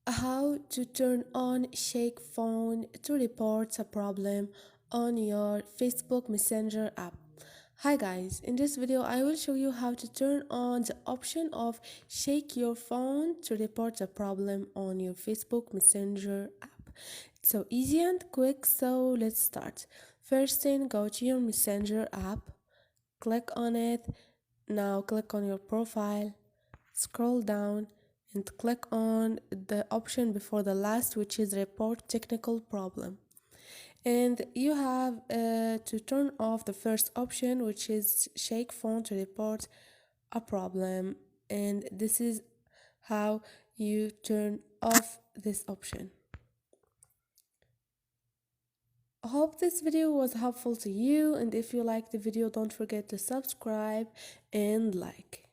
How to turn on shake phone to report a problem on your Facebook Messenger app. Hi guys, in this video I will show you how to turn on the option of shake your phone to report a problem on your Facebook Messenger app. It's so easy and quick, so let's start. First thing, go to your Messenger app, click on it. Now click on your profile, scroll down and click on the option before the last, which is report technical problem. And you have to turn off the first option, which is shake phone to report a problem. And this is how you turn off this option. I hope this video was helpful to you, and if you liked the video, don't forget to subscribe and like.